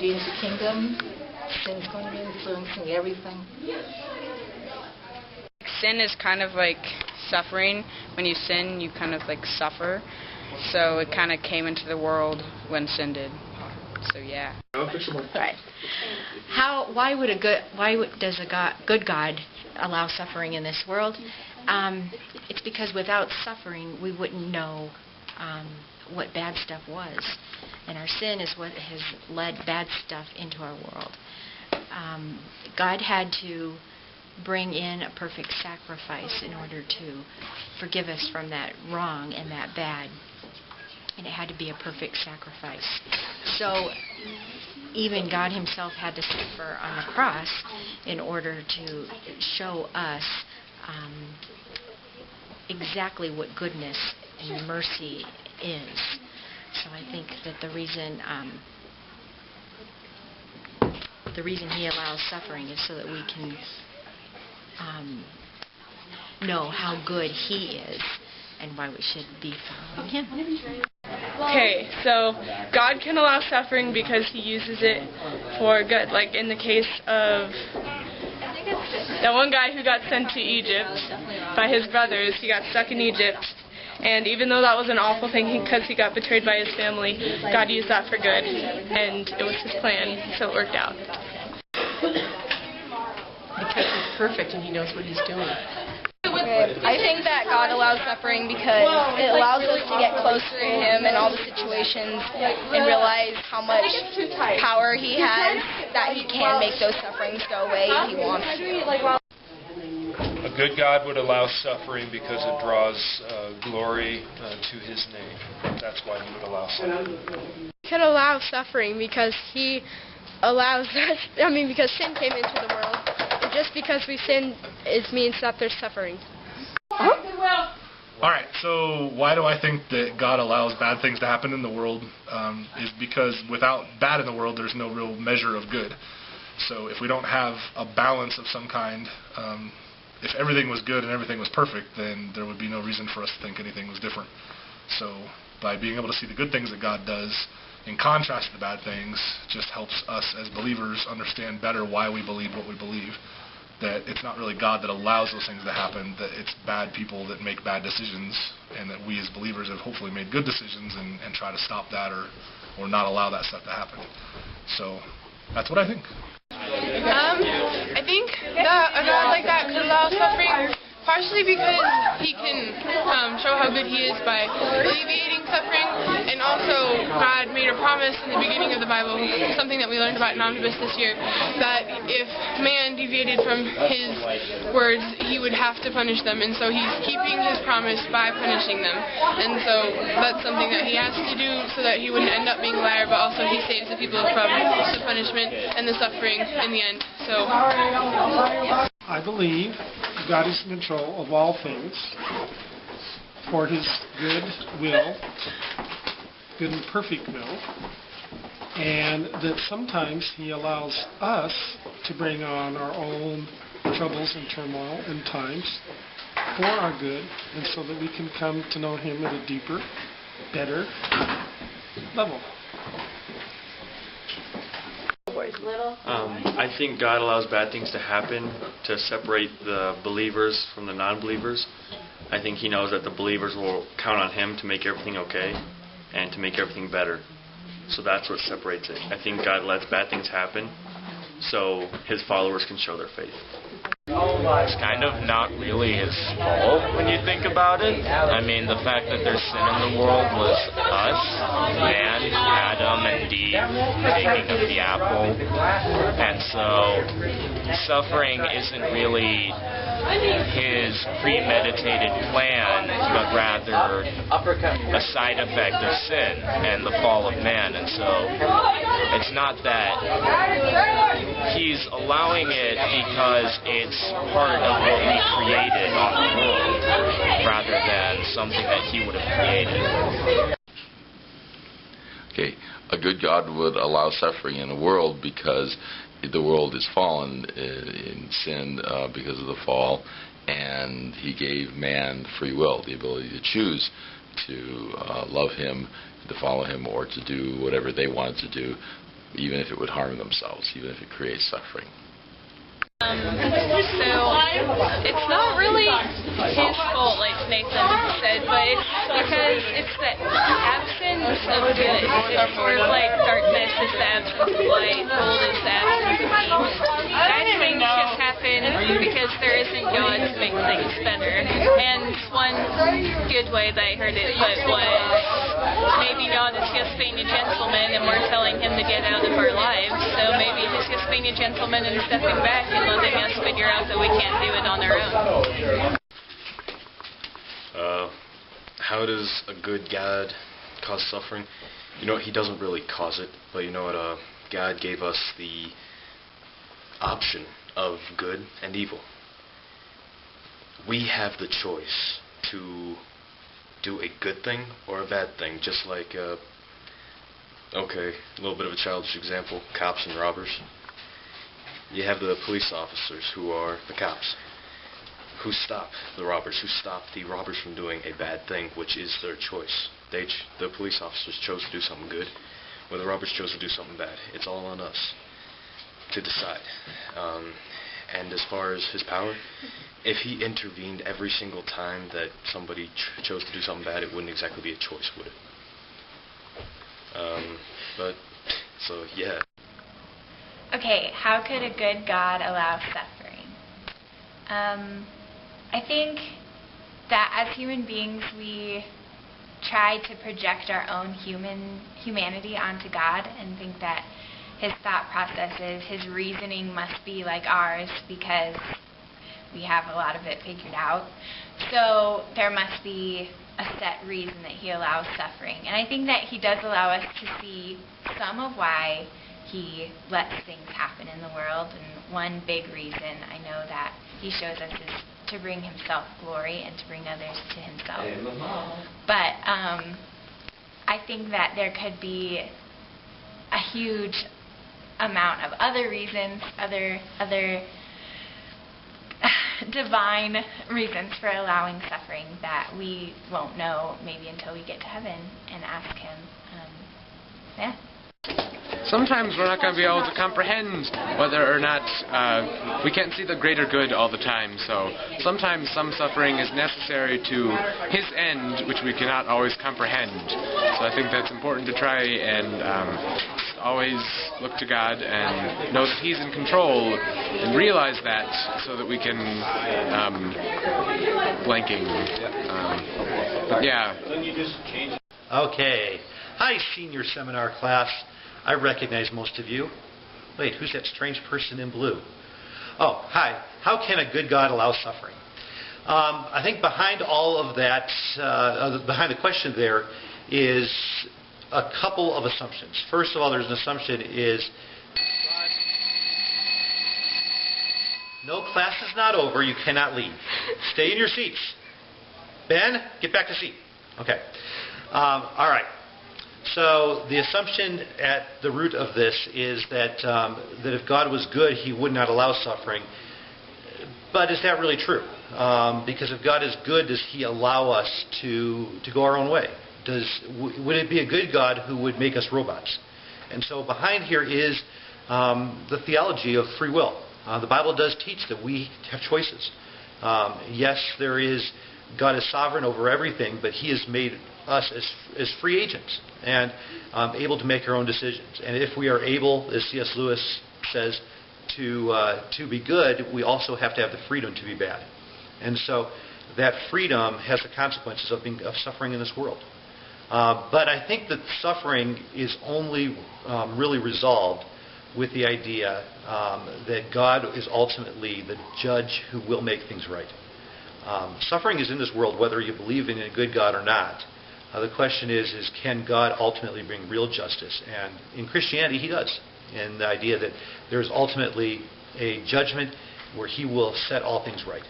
redeems the kingdom. Sin's going to be influencing everything. Sin is kind of like suffering. When you sin, you kind of like suffer. So it kind of came into the world when sin did. So yeah. Right. Why does a good God allow suffering in this world? It's because without suffering, we wouldn't know what bad stuff was, and our sin is what has led bad stuff into our world. God had to bring in a perfect sacrifice in order to forgive us from that wrong and that bad. And it had to be a perfect sacrifice. So even God himself had to suffer on the cross in order to show us exactly what goodness and mercy is. So I think that the reason he allows suffering is so that we can know how good he is and why we should be following him. Okay, so God can allow suffering because he uses it for good. Like in the case of that one guy who got sent to Egypt by his brothers. He got stuck in Egypt, and even though that was an awful thing because he got betrayed by his family, God used that for good, and it was his plan, so it worked out. Because he's perfect and he knows what he's doing. I think that God allows suffering because it allows us to get closer to him in all the situations and realize how much power he has, that he can make those sufferings go away if he wants to. A good God would allow suffering because it draws glory to his name. That's why he would allow suffering. He could allow suffering because he allows us, because sin came into the world. And just because we sin, it means that there's suffering. Alright, so why do I think that God allows bad things to happen in the world? Is because without bad in the world, there's no real measure of good. So if we don't have a balance of some kind, if everything was good and everything was perfect, then there would be no reason for us to think anything was different. So by being able to see the good things that God does, in contrast to the bad things, just helps us as believers understand better why we believe what we believe. That it's not really God that allows those things to happen, that it's bad people that make bad decisions, and that we as believers have hopefully made good decisions and try to stop that or not allow that stuff to happen. So that's what I think. I think that a God like that could allow suffering partially because he can show how good he is by alleviating suffering, and also God made a promise in the beginning of the Bible, something that we learned about in Omnibus this year, that if man deviated from his words, he would have to punish them, and so he's keeping his promise by punishing them. And so that's something that he has to do so that he wouldn't end up being a liar, but also he saves the people from the punishment and the suffering in the end. So I believe God is in control of all things for his good will, good and perfect will, and that sometimes he allows us to bring on our own troubles and turmoil and times for our good, and so that we can come to know him at a deeper, better level. I think God allows bad things to happen to separate the believers from the non-believers. I think he knows that the believers will count on him to make everything okay and to make everything better. So that's what separates it. I think God lets bad things happen so his followers can show their faith. It's kind of not really his fault when you think about it. I mean, the fact that there's sin in the world was us, man, Adam and Eve, taking of the apple. And so suffering isn't really his premeditated plan, but rather a side effect of sin and the fall of man. And so it's not that he's allowing it because it's part of what we created on the world, rather than something that he would have created. Okay, a good God would allow suffering in the world because the world is fallen in sin because of the fall, and he gave man free will, the ability to choose to love him, to follow him, or to do whatever they wanted to do even if it would harm themselves, even if it creates suffering. So it's not really his fault, like Nathan said, but it's because it's the absence of good. It's sort of like darkness is the absence of light, gold is the absence of peace. Bad things just happen because there isn't God to make things better. And one good way that I heard it put was, maybe God is just being a gentleman and we're telling him to get out of our lives, so maybe he's just being a gentleman and stepping back and letting us figure out that we can't do it on our own. How does a good God cause suffering? You know, he doesn't really cause it, but you know what? God gave us the option of good and evil. We have the choice to do a good thing or a bad thing, just like, okay, a little bit of a childish example, cops and robbers. You have the police officers who are the cops, who stop the robbers, who stop the robbers from doing a bad thing, which is their choice. The police officers chose to do something good, or the robbers chose to do something bad. It's all on us to decide. And as far as his power, if he intervened every single time that somebody chose to do something bad, it wouldn't exactly be a choice, would it? So yeah. Okay, how could a good God allow suffering? I think that as human beings, we try to project our own humanity onto God and think that his thought processes, his reasoning must be like ours because we have a lot of it figured out. So there must be a set reason that he allows suffering. And I think that he does allow us to see some of why he lets things happen in the world. And one big reason I know that he shows us is to bring himself glory and to bring others to himself. But I think that there could be a huge amount of other reasons, other divine reasons for allowing suffering that we won't know maybe until we get to heaven and ask him. Yeah. Sometimes we're not going to be able to comprehend whether or not we can't see the greater good all the time. So sometimes some suffering is necessary to his end, which we cannot always comprehend. So I think that's important to try and always look to God and know that he's in control and realize that so that we can but yeah. Okay. Hi, senior seminar class. I recognize most of you. Wait, who's that strange person in blue? Oh, hi. How can a good God allow suffering? I think behind all of that, behind the question there, is a couple of assumptions. First of all, there's an assumption is no, class is not over. You cannot leave. Stay in your seats. Ben, get back to seat. Okay. All right. So the assumption at the root of this is that that if God was good, he would not allow suffering. But is that really true? Because if God is good, does he allow us to go our own way? Would it be a good God who would make us robots? And so behind here is the theology of free will. The Bible does teach that we have choices. Yes, God is sovereign over everything, but he has made us as free agents and able to make our own decisions. And if we are able, as C.S. Lewis says, to be good, we also have to have the freedom to be bad. And so that freedom has the consequences of suffering in this world. But I think that suffering is only really resolved with the idea that God is ultimately the judge who will make things right. Suffering is in this world whether you believe in a good God or not. The question is can God ultimately bring real justice? And in Christianity, he does. And the idea that there is ultimately a judgment where he will set all things right.